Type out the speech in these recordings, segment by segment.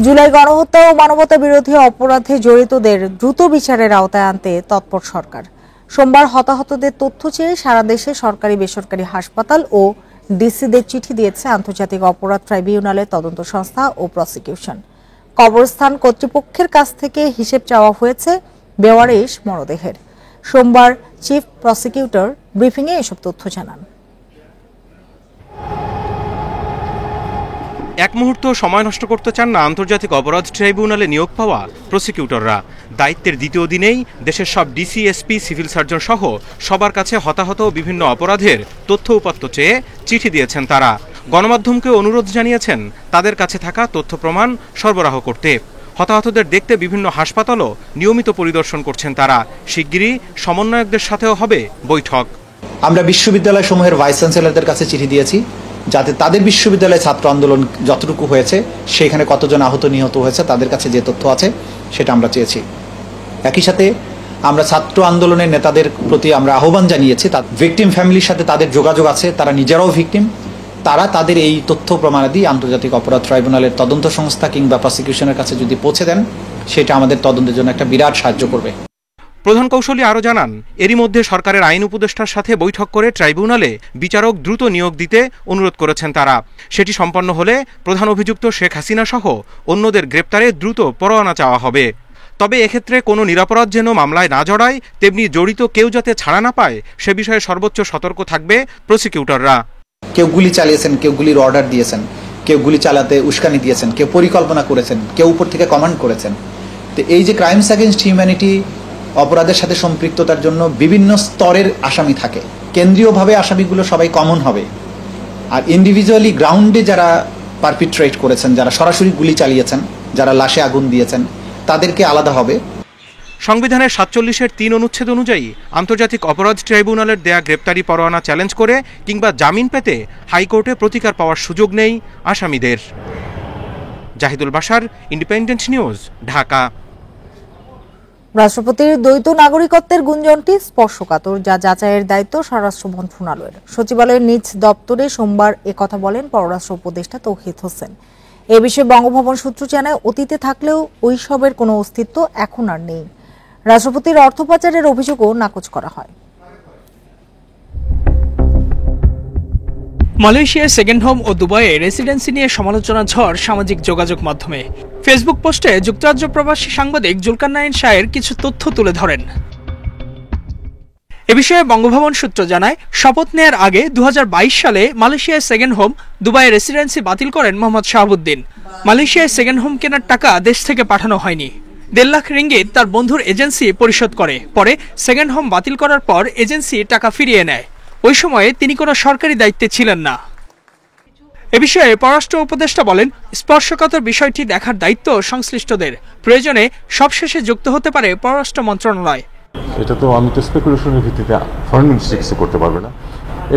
জুলাই গণহত্যা ও মানবতা বিরোধী অপরাধে জড়িতদের দ্রুত বিচারের আওতায় আনতে তৎপর সরকার। সোমবার হতাহতদের তথ্য চেয়ে সারা দেশে সরকারি বেসরকারি হাসপাতাল ও ডিসিদের চিঠি দিয়েছে আন্তর্জাতিক অপরাধ ট্রাইব্যুনালের তদন্ত সংস্থা ও প্রসিকিউশন। কবরস্থান কর্তৃপক্ষের কাছ থেকে হিসেব চাওয়া হয়েছে বেওয়ারিশ মরদেহের। সোমবার চিফ প্রসিকিউটর ব্রিফিংয়ে এসব তথ্য জানান। এক মুহূর্ত সময় নষ্ট করতে চান না আন্তর্জাতিক অপরাধ ট্রাইব্যুনালে নিয়োগ পাওয়া প্রসিকিউটররা। দায়িত্বের দ্বিতীয় দিনেই দেশের সব ডিসি, এসপি, সিভিল সার্জন সহ সবার কাছে হতাহত বিভিন্ন অপরাধের তথ্য উপাত্ত চেয়ে চিঠি দিয়েছেন তারা। গণমাধ্যমকে অনুরোধ জানিয়েছেন তাদের কাছে থাকা তথ্য প্রমাণ সরবরাহ করতে। হতাহতদের দেখতে বিভিন্ন হাসপাতালও নিয়মিত পরিদর্শন করছেন তারা। শিগগিরই সমন্বয়কদের সাথেও হবে বৈঠক। আমরা বিশ্ববিদ্যালয় সমূহের ভাইস চ্যান্সেলরদের কাছে চিঠি দিয়েছি যাতে তাদের বিশ্ববিদ্যালয়ে ছাত্র আন্দোলন যতটুকু হয়েছে সেখানে কতজন আহত নিহত হয়েছে তাদের কাছে যে তথ্য আছে সেটা আমরা চেয়েছি। একই সাথে আমরা ছাত্র আন্দোলনের নেতাদের প্রতি আমরা আহ্বান জানিয়েছি ভিকটিম ফ্যামিলির সাথে তাদের যোগাযোগ আছে, তারা নিজেরাও ভিকটিম, তারা তাদের এই তথ্য প্রমাণাদি আন্তর্জাতিক অপরাধ ট্রাইব্যুনালের তদন্ত সংস্থা কিংবা প্রসিকিউশনের কাছে যদি পৌঁছে দেন সেটা আমাদের তদন্তের জন্য একটা বিরাট সাহায্য করবে। প্রধান কৌশলী আরও জানান, এরই মধ্যে সরকারের আইন উপদেষ্টার সাথে বৈঠক করে ট্রাইব্যুনালে বিচারক দ্রুত নিয়োগ দিতে অনুরোধ করেছেন তারা। সেটি সম্পন্ন হলে প্রধান অভিযুক্ত শেখ হাসিনা সহ অন্যদের গ্রেপ্তারে দ্রুত পরোয়ানা চাওয়া হবে। তবে এক্ষেত্রে কোনো নিরপরাধ যেন মামলায় না জড়ায়, তেমনি জড়িত কেউ যাতে ছাড়া না পায় সে বিষয়ে সর্বোচ্চ সতর্ক থাকবে প্রসিকিউটররা। কেউ গুলি চালিয়েছেন, কেউ গুলির অর্ডার দিয়েছেন, কেউ গুলি চালাতে উস্কানি দিয়েছেন, কেউ পরিকল্পনা করেছেন, কেউ উপর থেকে কমান্ড করেছেন। তো এই যে ক্রাইমস অ্যাগেনস্ট হিউম্যানিটি অপরাধের সাথে সম্পৃক্ততার জন্য বিভিন্ন স্তরের আসামি থাকে। কেন্দ্রীয়ভাবে আসামিগুলো সবাই কমন হবে, আর ইন্ডিভিজুয়ালি গ্রাউন্ডে যারা পারপিট্রেট করেছেন, যারা সরাসরি গুলি চালিয়েছেন, যারা লাশে আগুন দিয়েছেন, তাদেরকে আলাদা হবে। সংবিধানের ৪৭-এর ৩ অনুচ্ছেদ অনুযায়ী আন্তর্জাতিক অপরাধ ট্রাইব্যুনালের দেয়া গ্রেপ্তারি পরোয়ানা চ্যালেঞ্জ করে কিংবা জামিন পেতে হাইকোর্টে প্রতিকার পাওয়ার সুযোগ নেই আসামিদের। Zahidul Bashar, independent news, Dhaka. রাষ্ট্রপতির দ্বৈত নাগরিকত্বের গুঞ্জনটি স্পর্শকাতর, যা যাচাইয়ের দায়িত্ব স্বরাষ্ট্র মন্ত্রণালয়ের। সচিবালয়ের নিজ দপ্তরে সোমবার একথা বলেন পররাষ্ট্র উপদেষ্টা তৌহিদ হোসেন। এ বিষয়ে বঙ্গভবন সূত্র জানায়, অতীতে থাকলেও ওইসবের কোনো অস্তিত্ব এখন আর নেই। রাষ্ট্রপতির অর্থ পাচারের অভিযোগও নাকচ করা হয়। মালয়েশিয়ার সেকেন্ড হোম ও দুবাইয়ে রেসিডেন্সি নিয়ে সমালোচনা ঝড় সামাজিক যোগাযোগ মাধ্যমে। ফেসবুক পোস্টে যুক্তরাজ্য প্রবাসী সাংবাদিক জুলকারনাইন শাহের কিছু তথ্য তুলে ধরেন। এ বিষয়ে বঙ্গভবন সূত্র জানায়, শপথ নেয়ার আগে ২০২২ সালে মালয়েশিয়ার সেকেন্ড হোম, দুবাইয়ে রেসিডেন্সি বাতিল করেন মোহাম্মদ শাহাবুদ্দিন। মালয়েশিয়ায় সেকেন্ড হোম কেনার টাকা দেশ থেকে পাঠানো হয়নি। ১.৫ লাখ রিঙ্গিত তার বন্ধুর এজেন্সি পরিশোধ করে। পরে সেকেন্ড হোম বাতিল করার পর এজেন্সি টাকা ফিরিয়ে নেয়। ওই সময়ে তিনি কোনো সরকারি দায়িত্বে ছিলেন না। এ বিষয়ে পররাষ্ট্র উপদেষ্টা বলেন, স্পর্শকাতর বিষয়টি দেখার দায়িত্ব সংশ্লিষ্টদের। প্রয়োজনে সবশেষে যুক্ত হতে পারে পররাষ্ট্র মন্ত্রণালয়। এটা তো আমি তো স্পেকুলেশনের ভিত্তিতে ফরেন মিনিস্ট্রি কিছু করতে পারবে না।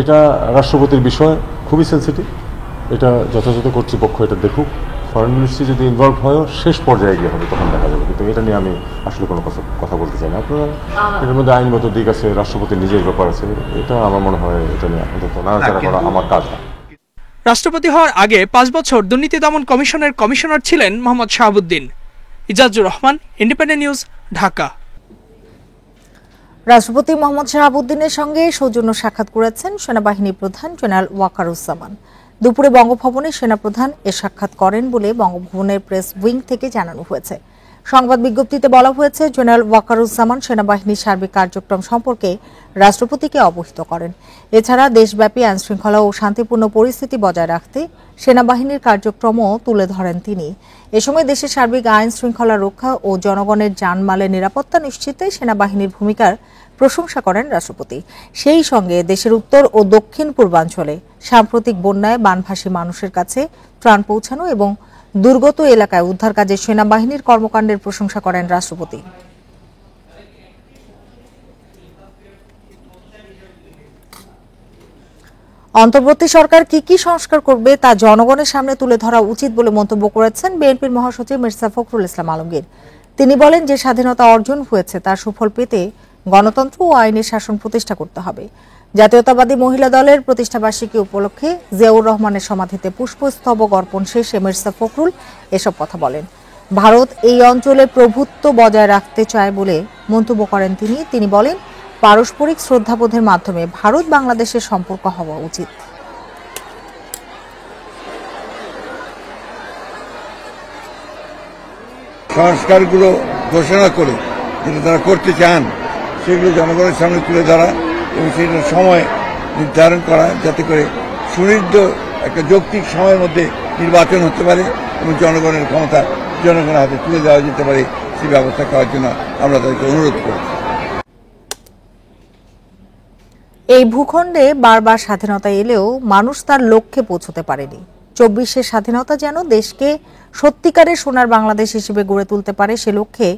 এটা রাষ্ট্রপতির বিষয়, খুবই সেন্সিটিভ। এটা যথাযথ কর্তৃপক্ষ এটা দেখুক। ফরেন মিনিস্ট্রি যদি ইনভলভ হয় শেষ পর্যায়ে গিয়ে হবে, তখন দেখা যাবে। কিন্তু এটা নিয়ে আমি আসলে কোনো কথা বলতে চাই না। আপনারা এটার মধ্যে আইনগত দিক আছে, রাষ্ট্রপতির নিজের ব্যাপার আছে। এটা আমার মনে হয় এটা নিয়ে অন্তত নাড়াচাড়া করা আমার কাজ না। রাষ্ট্রপতি হওয়ার আগে ৫ বছর দুর্নীতি দমন কমিশনের কমিশনার ছিলেন মোহাম্মদ শাহাবুদ্দিন। Ezazur Rahman, independent news, Dhaka. রাষ্ট্রপতি মোহাম্মদ শাহাবুদ্দিনের সঙ্গে সৌজন্য সাক্ষাৎ করেছেন সেনাবাহিনী প্রধান জেনারেল ওয়াকারুজ্জামান। দুপুরে বঙ্গভবনে সেনাপ্রধান এ সাক্ষাৎ করেন বলে বঙ্গভবনের প্রেস উইং থেকে জানানো হয়েছে। সংবাদ বিজ্ঞপ্তিতে বলা হয়েছে, জেনারেল ওয়াকারুজ্জামান সেনাবাহিনীর সার্বিক কার্যক্রম সম্পর্কে রাষ্ট্রপতিকে অবহিত করেন। এছাড়া দেশব্যাপী আইনশৃঙ্খলা ও শান্তিপূর্ণ পরিস্থিতি বজায় রাখতে সেনাবাহিনীর কার্যক্রমও তুলে ধরেন তিনি। এ সময় দেশের সার্বিক আইন শৃঙ্খলা রক্ষা ও জনগণের জানমালের নিরাপত্তা নিশ্চিতে সেনাবাহিনীর ভূমিকার প্রশংসা করেন রাষ্ট্রপতি। সেই সঙ্গে দেশের উত্তর ও দক্ষিণ পূর্বাঞ্চলে সাম্প্রতিক বন্যায় বানভাসী মানুষের কাছে ত্রাণ পৌঁছানো এবং দুর্গত এলাকায় উদ্ধার কাজে সেনাবাহিনীর কর্মকাণ্ডের প্রশংসা করেন রাষ্ট্রপতি। অন্তর্বর্তী সরকার কি কি সংস্কার করবে তা জনগণের সামনে তুলে ধরা উচিত বলে মন্তব্য করেছেন বিএনপির মহাসচিব মির্জা ফখরুল ইসলাম আলমগীর। তিনি বলেন, যে স্বাধীনতা অর্জন হয়েছে তার সুফল পেতে গণতন্ত্র ও আইনের শাসন প্রতিষ্ঠা করতে হবে। জাতীয়তাবাদী মহিলা দলের প্রতিষ্ঠাবার্ষিকী উপলক্ষে জিয়াউর রহমানের সমাধিতে পুষ্পস্তবক অর্পণ শেষে মির্জা ফখরুল এসব কথা বলেন। ভারত এই অঞ্চলে প্রভুত্ব বজায় রাখতে চায় বলে মন্তব্য করেন তিনি বলেন, পারস্পরিক শ্রদ্ধাবোধের মাধ্যমে ভারত বাংলাদেশের সম্পর্ক হওয়া উচিত। সংস্কারগুলো ঘোষণা করে যেটা তারা করতে চান সেগুলো জনগণের সামনে তুলে ধরা এবং সেটার সময় নির্ধারণ করা, যাতে করে সুনির্দিষ্ট একটা যৌক্তিক সময়ের মধ্যে নির্বাচন হতে পারে এবং জনগণের ক্ষমতা জনগণের হাতে তুলে দেওয়া যেতে পারে, সেই ব্যবস্থা করার জন্য আমরা তাদেরকে অনুরোধ করি। এই ভূখণ্ডে বারবার স্বাধীনতা এলেও মানুষ তার লক্ষ্যে পৌঁছতে পারেনি। 24-এর স্বাধীনতা যেন দেশকে সত্যিকারের সোনার বাংলাদেশ হিসেবে গড়ে তুলতে পারে, সে লক্ষ্যে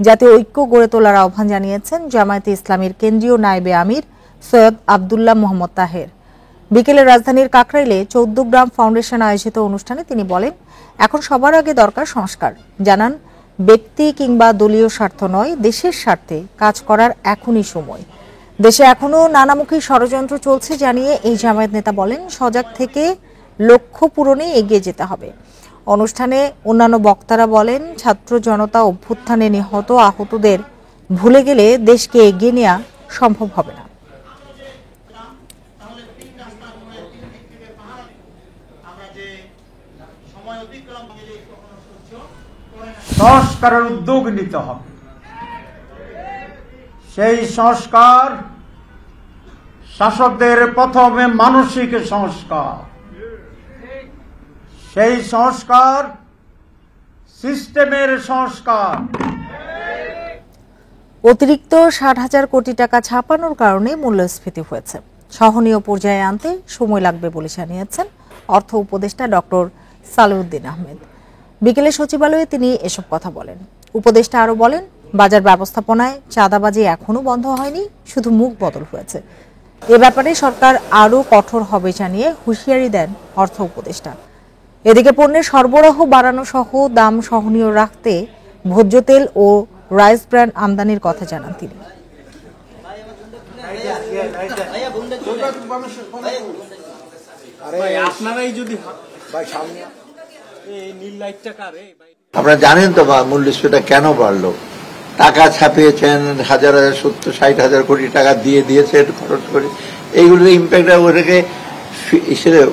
জাতীয় ঐক্য গড়ে তোলার আহ্বান জানিয়েছেন জামায়াতে ইসলামীর কেন্দ্রীয় নায়েবে আমির সৈয়দ আব্দুল্লাহ মোহাম্মদ তাহের। বিকেলে রাজধানীর কাকরাইলে 14 গ্রাম ফাউন্ডেশন আয়োজিত অনুষ্ঠানে তিনি বলেন, এখন সবার আগে দরকার সংস্কার। জানান, ব্যক্তি কিংবা দলীয় স্বার্থ নয়, দেশের স্বার্থে কাজ করার এখনই সময়। দেশে এখনো নানামুখী ষড়যন্ত্র চলছে জানিয়ে এই জামায়াত নেতা বলেন, সজাগ থেকে লক্ষ্য পূরণে এগিয়ে যেতে হবে। অনুষ্ঠানে অন্যান্য বক্তারা বলেন, ছাত্র জনতা অভ্যুত্থানে নিহত আহতদের ভুলে গেলে দেশকে এগিয়ে নেওয়া সম্ভব হবে না। সংস্কারের উদ্যোগ নিতে হবে। সেই সংস্কার শাসকদের প্রথমে মানসিক সংস্কার, সেই সংস্কার সিস্টেমের সংস্কার। অতিরিক্ত 60,000 কোটি টাকা ছাপানোর কারণে মূল্যস্ফীতি হয়েছে, সহনীয় পর্যায়ে আনতে সময় লাগবে বলে জানিয়েছেন অর্থ উপদেষ্টা ডক্টর সালেউদ্দিন আহমেদ। বিকেলে সচিবালয়ে তিনি এসব কথা বলেন। উপদেষ্টা আরো বলেন, বাজার ব্যবস্থাপনায় চাঁদাবাজি এখনো বন্ধ হয়নি, শুধু মুখ বদল হয়েছে। এ ব্যাপারে সরকার আরো কঠোর হবে জানিয়ে হুঁশিয়ারি দেন অর্থ উপদেষ্টা। এদিকে পণ্যের সরবরাহ বাড়ানো সহ দাম সহনীয় রাখতে ভোজ্য তেল ও রাইস ব্র্যান্ড আমদানির কথা জানান তিনি। আপনারা জানেন তো মূল্যস্ফীতিটা কেন বাড়লো? টাকা ছাপিয়েছেন, 70,000-60,000 কোটি টাকা দিয়েছেন খরচ করে। এইগুলোর ইম্প্যাক্ট ওটাকে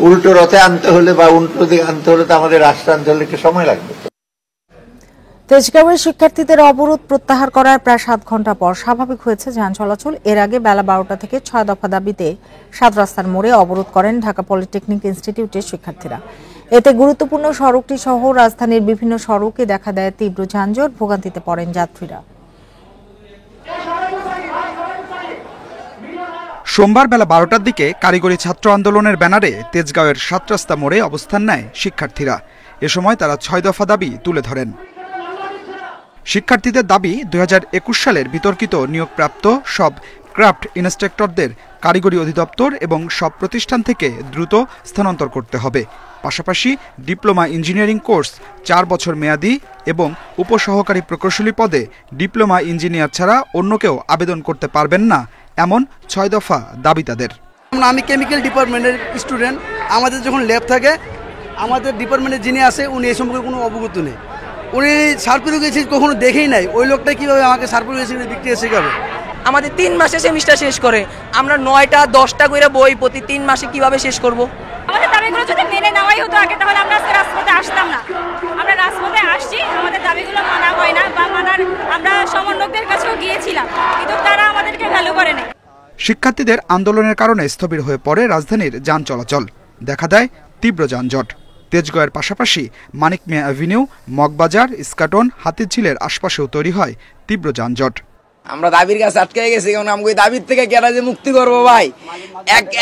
উল্টো রথে আনতে হলে বা উল্টো দিকে আনতে হলে তো আমাদের রাষ্ট্র আনতে হলে একটু সময় লাগবে। তেজগাঁওয়ের শিক্ষার্থীদের অবরোধ প্রত্যাহার করার প্রায় 7 ঘন্টা পর স্বাভাবিক হয়েছে যান চলাচল। এর আগে বেলা 12টা থেকে 6 দফা দাবিতে 7 রাস্তার মোড়ে অবরোধ করেন ঢাকা পলিটেকনিক ইনস্টিটিউটের শিক্ষার্থীরা। এতে গুরুত্বপূর্ণ সড়কটি সহ রাজধানীর বিভিন্ন সড়কে দেখা দেয় তীব্র যানজট, ভোগান্তিতে পড়েন যাত্রীরা। সোমবার বেলা 12টার দিকে কারিগরি ছাত্র আন্দোলনের ব্যানারে তেজগাঁওয়ের 7 রাস্তা মোড়ে অবস্থান নেয় শিক্ষার্থীরা। এ সময় তারা 6 দফা দাবি তুলে ধরেন। শিক্ষার্থীদের দাবি, 2021 সালের বিতর্কিত নিয়োগপ্রাপ্ত সব ক্রাফট ইন্সট্রাক্টরদের কারিগরি অধিদপ্তর এবং সব প্রতিষ্ঠান থেকে দ্রুত স্থানান্তর করতে হবে। পাশাপাশি ডিপ্লোমা ইঞ্জিনিয়ারিং কোর্স 4 বছর মেয়াদি এবং উপসহকারী প্রকৌশলী পদে ডিপ্লোমা ইঞ্জিনিয়ার ছাড়া অন্য কেউ আবেদন করতে পারবেন না, এমন 6 দফা দাবি তাদের। আমি কেমিক্যাল ডিপার্টমেন্টের স্টুডেন্ট। আমাদের যখন ল্যাব থাকে, আমাদের ডিপার্টমেন্টে যিনি আসে উনি এই সম্পর্কে কোনো অবগত নেই। উনি সার্পিরো গেছি কখনো দেখেই নাই। ওই লোকটা কীভাবে আমাকে সার্পিরো গেছি বিক্রিয়া শেখাবে? আমাদের 3 মাসে সেমিস্টার শেষ করে, আমরা 9টা 10টা করে বই প্রতি 3 মাসে কিভাবে শেষ করব? আমাদের দাবিগুলো যদি মেনে নেওয়াই হতো আগে, তাহলে আমরা রাজপথে আসতাম না। আমরা রাজপথে আসছি, আমাদের দাবিগুলো মানা হয় না বা মানার আমরা সমন্বয়কদের কাছেও গিয়েছিলাম, কিন্তু তারা আমাদেরকে ভ্যালু করে না। শিক্ষার্থীদের আন্দোলনের কারণে স্থবির হয়ে পড়ে রাজধানীর যান চলাচল, দেখা দেয় তীব্র যানজট। তেজগাঁওয়ের পাশাপাশি মানিক মিয়া অ্যাভিনিউ, মগবাজার, ইস্কাটন, হাতিঝিলের আশপাশেও তৈরি হয় তীব্র যানজট। আমরা দাবির কাছে আটকে গেছি, কারণ আমি ওই দাবির থেকে কেন যে মুক্তি করবো ভাই,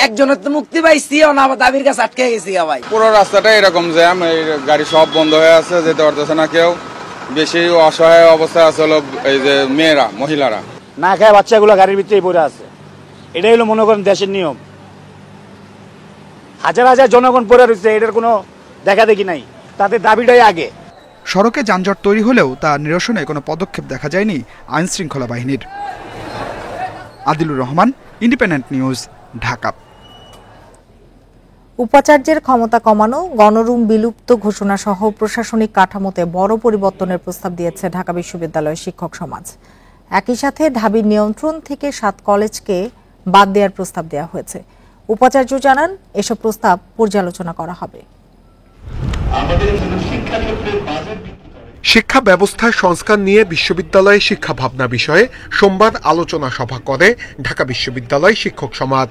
একজনের তো মুক্তি পাইছি, না দাবির কাছে আটকে গেছি ভাই। পুরো রাস্তাটা এরকম জ্যাম, এই গাড়ি সব বন্ধ হয়ে আছে, যেতে পারতেছে না কেউ। বেশি অসহায় অবস্থায় আছে হলো এই যে মেয়েরা, মহিলারা না খায় বাচ্চাগুলো গাড়ির ভিতরেই পড়ে আছে। এটাই হলো মনে করেন দেশের নিয়ম। হাজার হাজার জনগণ পড়ে রয়েছে, এটার কোনো দেখা দেখি নাই, তাদের দাবিটাই আগে। সড়কে যানজট তৈরি হলেও তা নিরসনে কোনো পদক্ষেপ দেখা যায়নি আইন শৃঙ্খলা বাহিনীর। Adilur Rahman, independent news, Dhaka. উপাচার্যের ক্ষমতা কমানো, গণরুম বিলুপ্ত ঘোষণা সহ প্রশাসনিক কাঠামোতে বড় পরিবর্তনের প্রস্তাব দিয়েছে ঢাকা বিশ্ববিদ্যালয়ের শিক্ষক সমাজ। একই সাথে ঢাবির নিয়ন্ত্রণ থেকে 7 কলেজকে বাদ দেওয়ার প্রস্তাব দেওয়া হয়েছে। উপাচার্য জানান, এসব প্রস্তাব পর্যালোচনা করা হবে। শিক্ষা ব্যবস্থায় সংস্কার নিয়ে বিশ্ববিদ্যালয়ে শিক্ষা ভাবনা বিষয়ে সোমবার আলোচনা সভা করে ঢাকা বিশ্ববিদ্যালয় শিক্ষক সমাজ।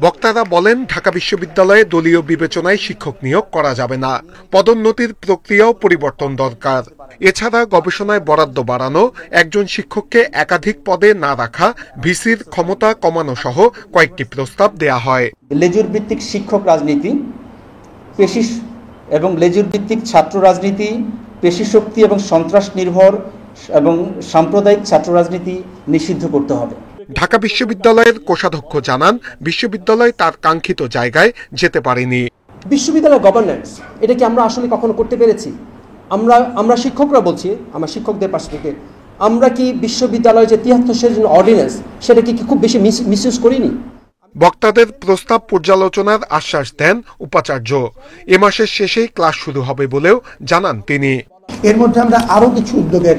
বক্তারা বলেন, ঢাকা বিশ্ববিদ্যালয়ে দলীয় বিবেচনায় শিক্ষক নিয়োগ করা যাবে না, পদোন্নতির প্রক্রিয়াও পরিবর্তন দরকার। এছাড়া গবেষণায় বরাদ্দ বাড়ানো, একজন শিক্ষককে একাধিক পদে না রাখা, ভিসির ক্ষমতা কমানো সহ কয়েকটি প্রস্তাব দেয়া হয়। লেজুর ভিত্তিক শিক্ষক রাজনীতি, পেশি এবং লেজুর ভিত্তিক ছাত্র রাজনীতি, পেশি শক্তি এবং সন্ত্রাস নির্ভর এবং সাম্প্রদায়িক ছাত্র রাজনীতি নিষিদ্ধ করতে হবে। ঢাকা বিশ্ববিদ্যালয়ের কোষাধ্যক্ষ জানান, বিশ্ববিদ্যালয় তার কাঙ্ক্ষিত জায়গায় যেতে পারেনি। বিশ্ববিদ্যালয় গভর্নেন্স এটা কি আমরা আসলে কখনো করতে পেরেছি? আমরা শিক্ষকরা বলছি, আমার শিক্ষকদের পাশ থেকে, আমরা কি বিশ্ববিদ্যালয়ের যে 73 অর্ডিন্যান্স সেটা কি খুব বেশি মিসইউজ করিনি? বক্তাদের প্রস্তাব পর্যালোচনার আশ্বাস দেন উপাচার্য। এ মাসের শেষেই ক্লাস শুরু হবে বলেও জানান তিনি। এর মধ্যে আমরা আরও কিছু উদ্যোগের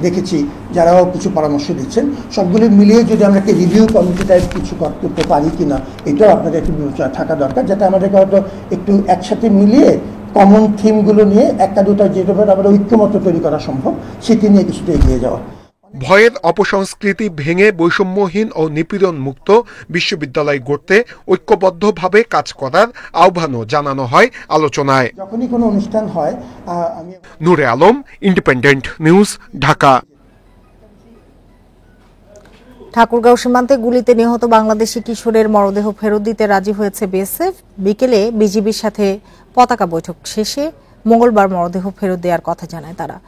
দেখেছি, যারাও কিছু পরামর্শ দিচ্ছেন। সবগুলি মিলিয়ে যদি আমরা একটা রিভিউ কমিটি টাইপ কিছু করতে পারি কিনা, এটাও আপনাদের একটু বিবেচনা থাকা দরকার, যাতে আমাদেরকে হয়তো একটু একসাথে মিলিয়ে কমন থিমগুলো নিয়ে একটা দুটা যেভাবে আমরা ঐক্যমত তৈরি করা সম্ভব সেটি নিয়ে কিছুটা এগিয়ে যাওয়া। ভয়ের অপসংস্কৃতি ভেঙে বৈষম্যহীন ও নিপীড়ন মুক্ত বিশ্ববিদ্যালয় গড়তে ঐক্যবদ্ধভাবে কাজ করার আহ্বানও জানানো হয় আলোচনায়। যখনই কোনো অনুষ্ঠান হয়, নূরে আলম, ইন্ডিপেন্ডেন্ট নিউজ, ঢাকা। ঠাকুরগাঁও সীমান্তে গুলিতে নিহত বাংলাদেশি কিশোরের মরদেহ ফেরত দিতে রাজি হয়েছে বিএসএফ। বিকেলে বিজিবির সাথে পতাকা বৈঠক শেষে মঙ্গলবার মরদেহ ফেরত দেওয়ার কথা জানায় তারা।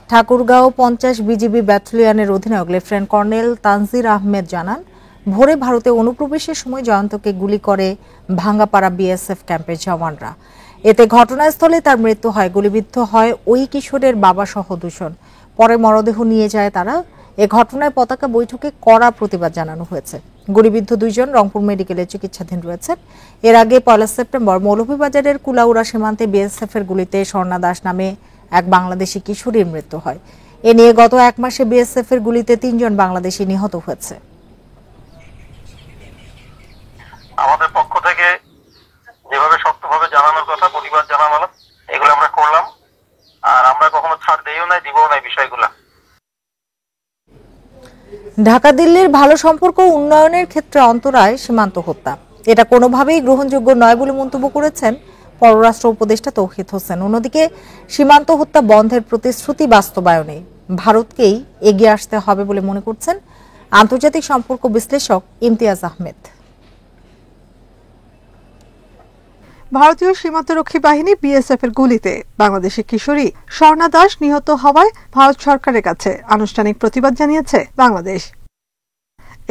ঠাকুরগাঁও 50 বিজিবি ব্যাটালিয়নের অধিনায়ক লেফটেন্যান্ট কর্নেল তানজির আহমেদ জানান, ভোরে ভারতে অনুপ্রবেশের সময় জয়ন্তকে গুলি করে ভাঙ্গাপাড়া বিএসএফ ক্যাম্পের জওয়ানরা। এতে ঘটনাস্থলে তার মৃত্যু হয়। গুলিবিদ্ধ হয় ওই কিশোরের বাবা সহ 2 জন। পরে মরদেহ নিয়ে যায় তারা। এ ঘটনায় পতাকা বৈঠকে কড়া প্রতিবাদ জানানো হয়েছে। গুলিবিদ্ধ 2 জন রংপুর মেডিকেলে চিকিৎসাধীন রয়েছেন। এর আগে 1 সেপ্টেম্বর মৌলভীবাজারের কুলাউড়া সীমান্তে বিএসএফ এর গুলিতে স্বর্ণা দাস নামে এক বাংলাদেশি কিশোরীর মৃত্যু হয়। এ নিয়ে গত 1 মাসে বিএসএফ এর গুলিতে 3 জন বাংলাদেশি নিহত হয়েছে। আমাদের পক্ষ থেকে যেভাবে শক্তভাবে জানানোর কথা, প্রতিবাদ জানানো, এগুলো আমরা করলাম। আর আমরা কখনো ছাড় দেইও নাই, দিবও নাই বিষয়গুলো। ঢাকা দিল্লির ভালো সম্পর্ক উন্নয়নের ক্ষেত্রে অন্তরায় সীমান্ত হত্যা, এটা কোনোভাবেই গ্রহণযোগ্য নয় বলে মন্তব্য করেছেন পররাষ্ট্র উপদেষ্টা তৌহিদ হোসেন। অন্যদিকে সীমান্ত হত্যা বন্ধের প্রতিশ্রুতি বাস্তবায়নে ভারতকেই এগিয়ে আসতে হবে বলে মনে করছেন আন্তর্জাতিক সম্পর্ক বিশ্লেষক ইমতিয়াজ আহমেদ। ভারতীয় সীমান্তরক্ষী বাহিনী বিএসএফ এর গুলিতে বাংলাদেশি কিশোরী স্বর্ণা দাস নিহত হওয়ায় ভারত সরকারের কাছে আনুষ্ঠানিক প্রতিবাদ জানিয়েছে বাংলাদেশ।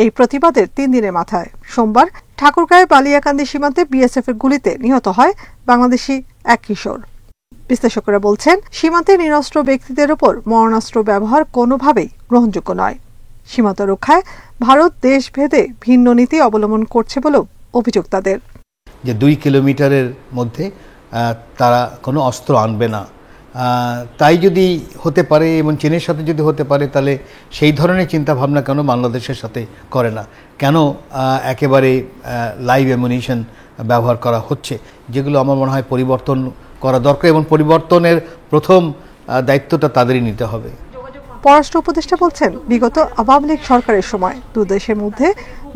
এই প্রতিবাদের 3 দিনের মাথায় সোমবার ঠাকুরগাঁও বালিয়াকান্দি সীমান্তে বিএসএফ এর গুলিতে নিহত হয় বাংলাদেশি এক কিশোর। বিশ্লেষকরা বলছেন, সীমান্তে নিরস্ত্র ব্যক্তিদের উপর মরণাস্ত্র ব্যবহার কোনোভাবেই গ্রহণযোগ্য নয়। সীমান্ত রক্ষায় ভারত দেশভেদে ভিন্ন নীতি অবলম্বন করছে বলেও অভিযোগ তাদের। যে 2 কিলোমিটারের মধ্যে তারা কোনো অস্ত্র আনবে না, তাই যদি হতে পারে এবং চীনের সাথে যদি হতে পারে, তাহলে সেই ধরনের চিন্তা ভাবনা কেন বাংলাদেশের সাথে করে না? কেন একেবারে লাইভ অ্যামুনিশন ব্যবহার করা হচ্ছে, যেগুলো আমার মনে হয় পরিবর্তন করা দরকার এবং পরিবর্তনের প্রথম দায়িত্বটা তাদেরই নিতে হবে। পররাষ্ট্র উপদেষ্টা বলছেন, বিগত আওয়ামী লীগ সরকারের সময় 2 দেশের মধ্যে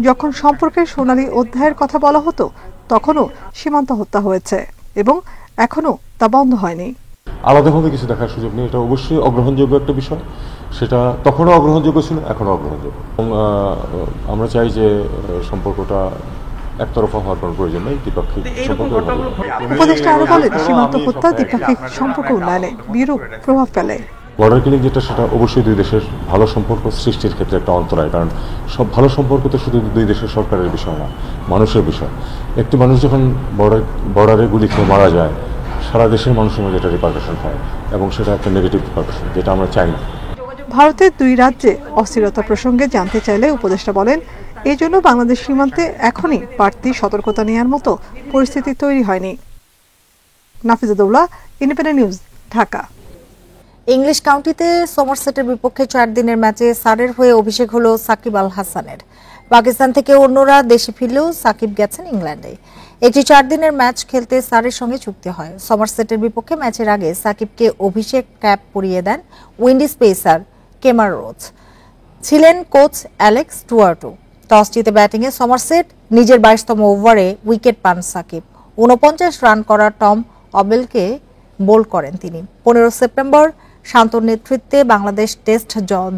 যখন সম্পর্কের সোনালী অধ্যায়ের কথা বলা হতো, তখনও সীমান্ত হত্যা হয়েছে এবং এখনো তা বন্ধ হয়নি। আলাদাভাবে কিছু দেখার সুযোগ নেই, এটা অবশ্যই অগ্রহণযোগ্য একটা বিষয়। সেটা তখনও অগ্রহণযোগ্য ছিল, এখনও অগ্রহণযোগ্য। এবং আমরা চাই যে সম্পর্কটা একতরফা হওয়ার কোনো প্রয়োজন নেই, দ্বিপাক্ষিক সম্পর্ক। উপদেষ্টা আরো বলেন, সীমান্ত হত্যা দ্বিপাক্ষিক সম্পর্ক উন্নয়নে বিরূপ প্রভাব ফেলে। বর্ডার কিলিং যেটা, সেটা অবশ্যই 2 দেশের ভালো সম্পর্ক সৃষ্টির ক্ষেত্রে একটা অন্তরায়। কারণ সব ভালো সম্পর্ক তো শুধু 2 দেশের সরকারের বিষয় না, মানুষের বিষয়। একটি মানুষ যখন বর্ডারে গুলি খেয়ে মারা যায়, সারা দেশের মানুষের মধ্যে এটা রিপারকাশন হয় এবং সেটা একটা নেগেটিভ রিপারকাশন, যেটা আমরা চাই না। ভারতের 2 রাজ্যে অস্থিরতা প্রসঙ্গে জানতে চাইলে উপদেষ্টা বলেন, এই জন্য বাংলাদেশ সীমান্তে এখনই বাড়তি সতর্কতা নেওয়ার মতো পরিস্থিতি তৈরি হয়নি। নাফিজুদ্দৌলা, ইন্ডিপেন্ডেন্ট নিউজ, ঢাকা। ইংলিশ কাউন্টিতে সমারসেটের বিপক্ষে 4 দিনের ম্যাচে সারের হয়ে অভিষেক হলো সাকিব আল হাসানের। পাকিস্তান থেকে অন্যরা দেশে ফিরলেও সাকিব গেছেন ইংল্যান্ডে। একটি 4 দিনের ম্যাচ খেলতে সারের সঙ্গে চুক্তি হয়। সমারসেটের বিপক্ষে ম্যাচের আগে সাকিবকে অভিষেক ক্যাপ পরিয়ে দেন উইন্ডিজ পেসার কেমার রোচ। ছিলেন কোচ অ্যালেক্স স্টুয়ার্টও। টস জিতে ব্যাটিংয়ে সমারসেট, নিজের 22তম ওভারে উইকেট পান সাকিব। 49 রান করা টম অবেলকে বোল্ড করেন তিনি। 15 সেপ্টেম্বর শান্তর নেতৃত্বে বাংলাদেশ টেস্ট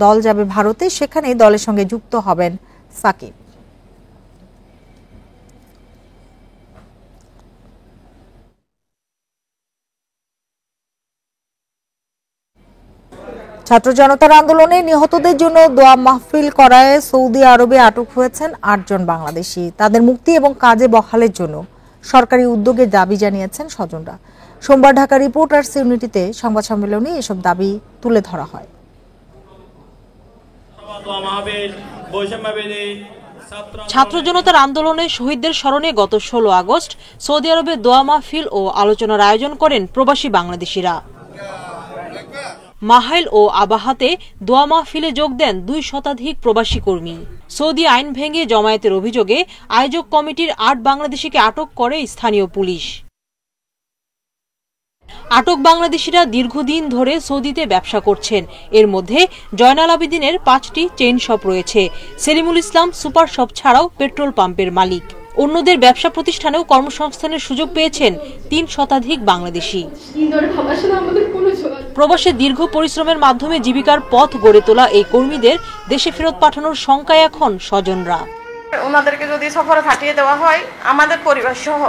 দল যাবে ভারতে, সেখানে দলের সঙ্গে যুক্ত হবেন সাকিব। ছাত্র জনতার আন্দোলনে নিহতদের জন্য দোয়া মাহফিল করায় সৌদি আরবে আটক হয়েছেন 8 জন বাংলাদেশি। তাদের মুক্তি এবং কাজে বহালের জন্য সরকারি উদ্যোগের দাবি জানিয়েছেন স্বজনরা। সোমবার ঢাকা রিপোর্টার্স ইউনিটিতে সংবাদ সম্মেলনে এসব দাবি তুলে ধরা হয়। ছাত্র জনতার আন্দোলনে শহীদদের স্মরণে গত 16 আগস্ট সৌদি আরবে দোয়া মাহফিল ও আলোচনার আয়োজন করেন প্রবাসী বাংলাদেশিরা। মাহাইল ও আবাহাতে দোয়া মাহফিলে যোগ দেন 2 শতাধিক প্রবাসী কর্মী। সৌদি আইন ভেঙে জমায়েতের অভিযোগে আয়োজক কমিটির 8 বাংলাদেশিকে আটক করে স্থানীয় পুলিশ। আটক বাংলাদেশিরা দীর্ঘদিন ধরে সৌদিতে ব্যবসা করছেন। এর মধ্যে জয়নাল আবেদিনের 5টি চেইন শপ রয়েছে। সেলিমুল ইসলাম সুপার শপ ছাড়াও পেট্রোল পাম্পের মালিক। অন্যদের ব্যবসা প্রতিষ্ঠানেও কর্মসংস্থানের সুযোগ পেয়েছেন 3 শতাধিক বাংলাদেশি। প্রবাসে দীর্ঘ পরিশ্রমের মাধ্যমে জীবিকার পথ গড়ে তোলা এই কর্মীদের দেশে ফেরত পাঠানোর শঙ্কায় এখন স্বজনরা। ওনাদেরকে যদি সফরে পাঠিয়ে দেওয়া হয়, আমাদের পরিবার সহ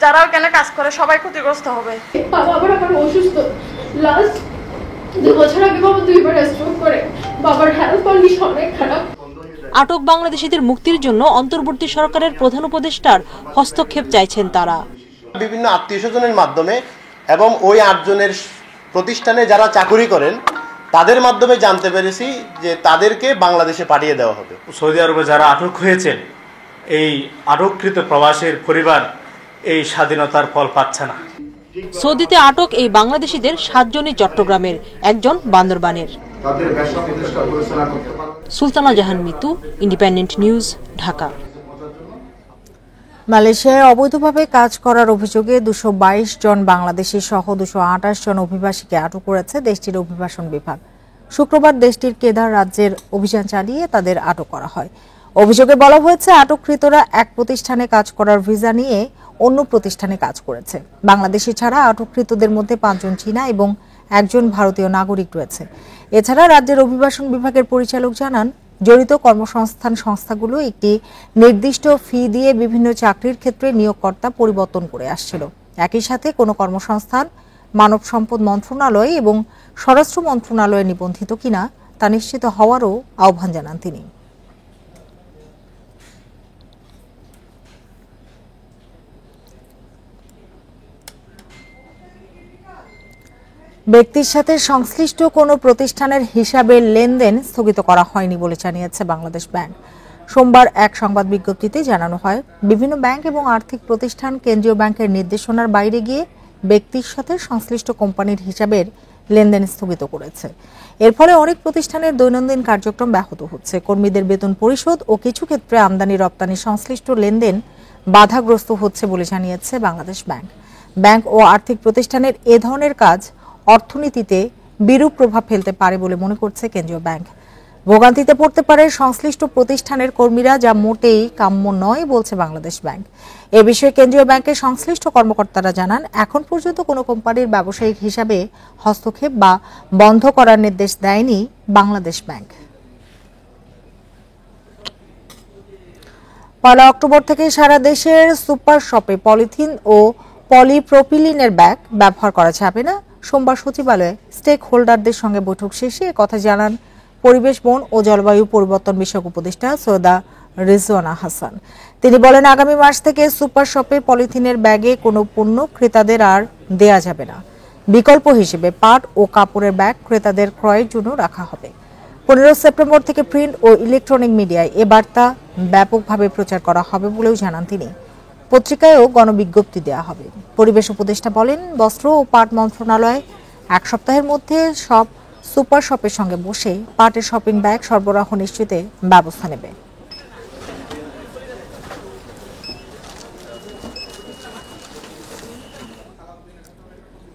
যারা ওখানে কাজ করে সবাই ক্ষতিগ্রস্ত হবে। বাবা আবার অসুস্থ, লাস্ট 2 বছর আগে বাবা 2বার স্ট্রোক করে, বাবার হেলথ কন্ডিশন অনেক খারাপ। আটক বাংলাদেশিদের মুক্তির জন্য অন্তর্বর্তী সরকারের প্রধান উপদেষ্টার হস্তক্ষেপ চাইছেন তারা। বিভিন্ন আত্মীয়স্বজনের মাধ্যমে এবং ওই 8 জনের প্রতিষ্ঠানে যারা চাকরি করেন তাদের মাধ্যমে জানতে পেরেছি যে তাদেরকে বাংলাদেশে পাঠিয়ে দেওয়া হবে। সৌদি আরবে যারা আটক হয়েছেন, এই আটককৃত প্রবাসীর পরিবার এই স্বাধীনতার ফল পাচ্ছে না। সৌদিতে আটক এই বাংলাদেশিদের 7 জনই চট্টগ্রামের, 1 জন বান্দরবানের। সুলতানা জাহান মিতু, ইন্ডিপেন্ডেন্ট নিউজ, ঢাকা। মালয়েশিয়ায় অবৈধভাবে কাজ করার অভিযোগে 222 জন বাংলাদেশি সহ 228 জন অভিবাসীকে আটক করেছে দেশটির অভিবাসন বিভাগ। শুক্রবার দেশটির কেদার রাজ্যের অভিযান চালিয়ে তাদের আটক করা হয়। অভিযোগে বলা হয়েছে আটককৃতরা এক প্রতিষ্ঠানে কাজ করার ভিসা নিয়ে অন্য প্রতিষ্ঠানে কাজ করেছে। বাংলাদেশি ছাড়া আটককৃতদের মধ্যে 5 জন চীনা এবং 1 জন ভারতীয় নাগরিক রয়েছে। এছাড়া রাজ্যের অভিবাসন বিভাগের পরিচালক জানান, জড়িত কর্মসংস্থান সংস্থাগুলো একটি নির্দিষ্ট ফি দিয়ে বিভিন্ন চাকরির ক্ষেত্রে নিয়োগকর্তা পরিবর্তন করে আসছিল। একই সাথে কোনো কর্মসংস্থান মানব সম্পদ মন্ত্রণালয় এবং স্বরাষ্ট্র মন্ত্রণালয়ে নিবন্ধিত কিনা তা নিশ্চিত হওয়ারও আহ্বান জানান তিনি। ব্যক্তির সাথে সংশ্লিষ্ট কোনো প্রতিষ্ঠানের হিসাবের লেনদেন স্থগিত করা হয়নি বলে জানিয়েছে বাংলাদেশ ব্যাংক। সোমবার এক সংবাদ বিজ্ঞপ্তিতে জানানো হয়, বিভিন্ন ব্যাংক এবং আর্থিক প্রতিষ্ঠান কেন্দ্রীয় ব্যাংকের নির্দেশনার বাইরে গিয়ে ব্যক্তির সাথে সংশ্লিষ্ট কোম্পানির হিসাবের লেনদেন স্থগিত করেছে। এর ফলে অনেক প্রতিষ্ঠানের দৈনন্দিন কার্যক্রম ব্যাহত হচ্ছে। কর্মীদের বেতন পরিশোধ ও কিছু ক্ষেত্রে আমদানি রপ্তানি সংশ্লিষ্ট লেনদেন বাধাগ্রস্ত হচ্ছে বলে জানিয়েছে বাংলাদেশ ব্যাংক। ব্যাংক ও আর্থিক প্রতিষ্ঠানের এ ধরনের কাজ অর্থনীতিতে বিরূপ প্রভাব ফেলতে পারে বলে মনে করছে কেন্দ্রীয় ব্যাংক। ভোগান্তিতে পড়তে পারে সংশ্লিষ্ট প্রতিষ্ঠানের কর্মীরা, যা মোটেই কাম্য নয় বলছে বাংলাদেশ ব্যাংক। এ বিষয়ে কেন্দ্রীয় ব্যাংকের সংশ্লিষ্ট কর্মকর্তারা জানান, এখন পর্যন্ত কোনো কোম্পানির ব্যবসায়িক হিসাবে হস্তক্ষেপ বা বন্ধ করার নির্দেশ দেয়নি বাংলাদেশ ব্যাংক। 1 অক্টোবর থেকে সারা দেশের সুপার শপে পলিথিন ও পলিপ্রোপিলিনের ব্যাগ ব্যবহার করা যাবে না। সোমবার সচিবালয়ে স্টেক হোল্ডারদের সঙ্গে বৈঠক শেষে কথা জানান পরিবেশ, বন ও জলবায়ু পরিবর্তন বিষয়ক উপদেষ্টা সৈয়দা রিজওয়ানা হাসান। তিনি বলেন, আগামী মাস থেকে সুপার শপে পলিথিনের ব্যাগে কোনো পণ্য ক্রেতাদের আর দেয়া যাবে না। বিকল্প হিসেবে পাট ও কাপড়ের ব্যাগ ক্রেতাদের ক্রয়ের জন্য রাখা হবে। 15 সেপ্টেম্বর থেকে প্রিন্ট ও ইলেকট্রনিক মিডিয়ায় এ বার্তা ব্যাপকভাবে প্রচার করা হবে বলেও জানান তিনি। পত্রিকায়ও গণবিজ্ঞপ্তি দেওয়া হবে। পরিবেশ উপদেষ্টা বলেন, বস্ত্র ও পাট মন্ত্রণালয় 1 সপ্তাহের মধ্যে সব সুপার শপের সঙ্গে বসে পাটের শপিং ব্যাগ সরবরাহ নিশ্চিতে ব্যবস্থা নেবে।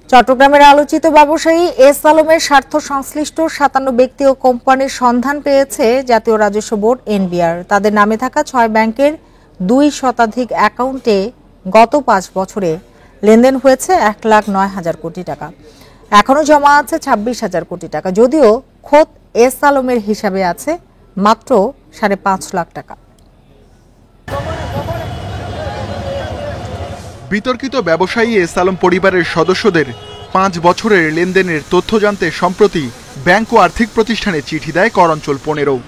চট্টগ্রামের আলোচিত ব্যবসায়ী এস আলমের স্বার্থ সংশ্লিষ্ট 57 ব্যক্তি ও কোম্পানির সন্ধান পেয়েছে জাতীয় রাজস্ব বোর্ড এনবিআর। তাদের নামে থাকা 6 ব্যাংকের 2 শতাধিক অ্যাকাউন্টে গত 5 বছরে লেনদেন হয়েছে 1,09,000 কোটি টাকা। এখনো জমা আছে 26,000 কোটি টাকা, যদিও খোদ এস আলমের হিসাবে আছে মাত্র 5.5 লাখ টাকা। বিতর্কিত ব্যবসায়ী এস আলম পরিবারের সদস্যদের 5 বছরের লেনদেনের তথ্য জানতে সম্প্রতি ব্যাংক ও আর্থিক প্রতিষ্ঠানে চিঠি দেয় কর অঞ্চল 15।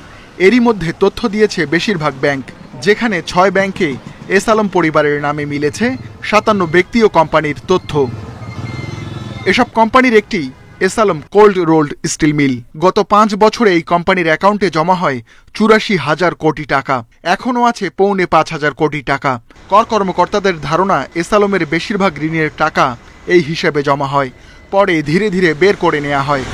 এরই মধ্যে তথ্য দিয়েছে বেশিরভাগ ব্যাংক, যেখানে 6 ব্যাংকে এস আলম পরিবারের নামে মিলেছে 57 ব্যক্তি ও কোম্পানির তথ্য। এসব কোম্পানির একটি S Alam cold rolled steel mill. গত 5 বছরে এই কোম্পানির অ্যাকাউন্টে জমা হয় 84,000 কোটি টাকা। এখনও আছে 5,500 কোটি টাকা। কর কর্মকর্তাদের ধারণা, এস আলমের বেশিরভাগ ঋণের টাকা এই হিসেবে জমা হয়, পরে ধীরে ধীরে বের করে নেওয়া হয়।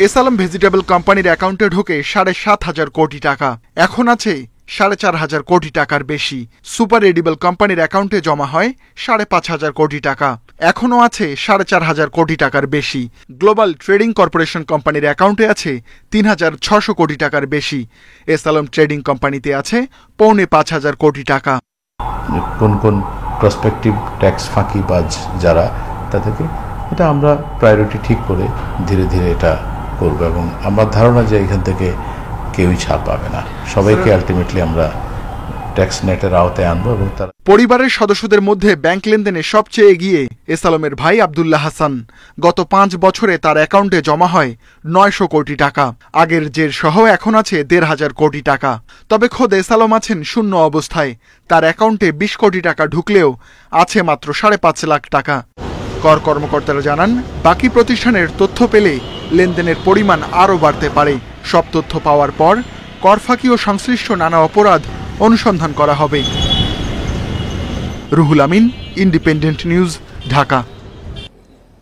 এস আলম ভেজিটেবল কোম্পানির অ্যাকাউন্টে ঢোকে 7,500 কোটি টাকা। এখন আছে 4,500 কোটি টাকার বেশি। সুপার এডিবল কোম্পানির অ্যাকাউন্টে জমা হয় 5,500 কোটি টাকা। এখনও আছে 4,500 কোটি টাকার বেশি। গ্লোবাল ট্রেডিং কর্পোরেশন কোম্পানির অ্যাকাউন্টে আছে 3,600 কোটি টাকার বেশি। এস আলম ট্রেডিং কোম্পানিতে আছে 5,500 কোটি টাকা। কোন কোন প্রসপেক্টিভ ট্যাক্স ফাঁকিবাজ যারা, তাদেরকে এটা আমরা প্রায়োরিটি ঠিক করে ধীরে ধীরে এটা করব, এবং আমার ধারণা যে এখান থেকে কেউই ছাড় পাবে না। সবাইকে আলটিমেটলি আমরা ট্যাক্স নেটের আওতায় আনবো। এবং তারা পরিবারের সদস্যদের মধ্যে ব্যাংক লেনদেনে সবচেয়ে এগিয়ে এস আলমের ভাই আব্দুল্লাহ হাসান। গত 5 বছরে তার অ্যাকাউন্টে জমা হয় 900 কোটি টাকা। আগের জের সহ এখন আছে 1,500 কোটি টাকা। তবে খোদ এস আলম আছেন শূন্য অবস্থায়। তার অ্যাকাউন্টে 20 কোটি টাকা ঢুকলেও আছে মাত্র 5.5 লাখ টাকা। কর কর্মকর্তারা জানান, বাকি প্রতিষ্ঠানের তথ্য পেলে লেনদেনের পরিমাণ আরও বাড়তে পারে। সব তথ্য পাওয়ার পর কর ফাঁকি ও সংশ্লিষ্ট নানা অপরাধ অনুসন্ধান করা হবে। Ruhul Amin, independent news, Dhaka.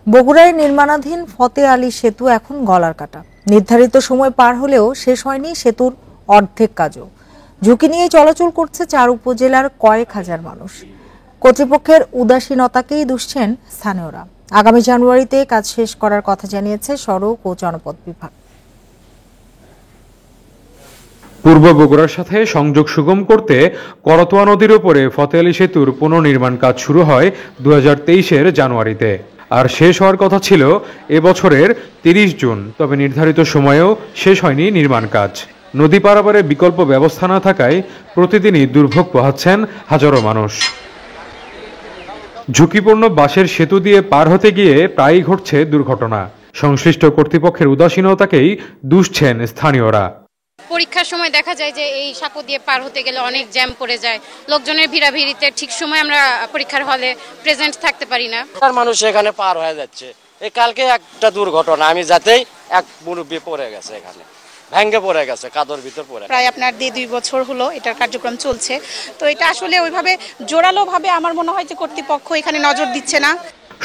বগুড়ায় নির্মাণাধীন ফতে আলী সেতু এখন গলার কাটা। নির্ধারিত সময় পার হলেও শেষ হয়নি সেতুর অর্ধেক কাজও। ঝুঁকি নিয়ে চলাচল করছে 4 উপজেলার কয়েক হাজার মানুষ। কর্তৃপক্ষের উদাসীনতাকেই দুষছেন স্থানীয়রা। আগামী জানুয়ারিতে কাজ শেষ করার কথা জানিয়েছে সড়ক ও জনপথ বিভাগ। পূর্ব বগুড়ার সাথে সংযোগ সুগম করতে করতোয়া নদীর উপরে ফতে আলী সেতুর পুনর্নির্মাণ কাজ শুরু হয় 2023-এর জানুয়ারিতে, আর শেষ হওয়ার কথা ছিল এবছরের 30 জুন। তবে নির্ধারিত সময়েও শেষ হয়নি নির্মাণ কাজ। নদী পারাপারে বিকল্প ব্যবস্থা না থাকায় প্রতিদিনই দুর্ভোগ পোহাচ্ছেন হাজারো মানুষ। ঝুঁকিপূর্ণ বাঁশের সেতু দিয়ে পার হতে গিয়ে প্রায়ই ঘটছে দুর্ঘটনা। সংশ্লিষ্ট কর্তৃপক্ষের উদাসীনতাকেই দুষছেন স্থানীয়রা। পরীক্ষার সময় দেখা যায় যে এই সাঁকো দিয়ে পার হতে গেলে অনেক জ্যাম পড়ে যায়। লোকজনের ভিড়াভিড়িতে ঠিক সময় আমরা পরীক্ষার হলে প্রেজেন্ট থাকতে পারি না। মানুষ এখানে পার হয়ে যাচ্ছে। এই কালকে একটা দুর্ঘটনা, আমি যাতেই এক মুরব্বী পড়ে গেছে, এখানে ভেঙে পড়ে গেছে, কাদর ভিতর পড়ে। প্রায় আপনার 2 বছর হলো এটার কার্যক্রম চলছে। তো এটা আসলে ওইভাবে জোরালো ভাবে আমার মনে হয় যে কর্তৃপক্ষ এখানে নজর দিচ্ছে না।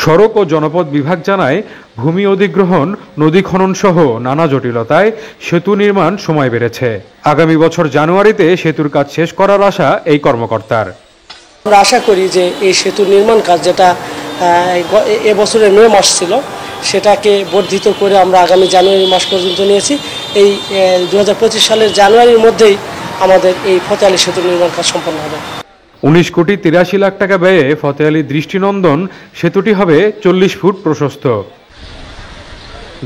সড়ক ও জনপথ বিভাগ জানায়, ভূমি অধিগ্রহণ, নদী খনন সহ নানা জটিলতায় সেতু নির্মাণ সময় বেড়েছে। আগামী বছর জানুয়ারিতে সেতুর কাজ শেষ করার আশা এই কর্মকর্তার। আমরা আশা করি যে এই সেতুর নির্মাণ কাজ, যেটা এবছরের মে মাস ছিল, সেটাকে বর্ধিত করে আমরা আগামী জানুয়ারি মাস পর্যন্ত নিয়েছি। এই 2025 সালের জানুয়ারির মধ্যেই আমাদের এই ফতে আলী সেতুর নির্মাণ কাজ সম্পন্ন হবে। 19,83,00,000 টাকা ব্যয়ে ফতে আলী দৃষ্টিনন্দন সেতুটি হবে 40 ফুট প্রশস্ত।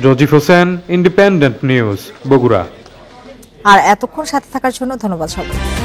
জজিফ হোসেন, ইন্ডিপেন্ডেন্ট নিউজ, বগুড়া। আর এতক্ষণ সাথে থাকার জন্য ধন্যবাদ সবাইকে।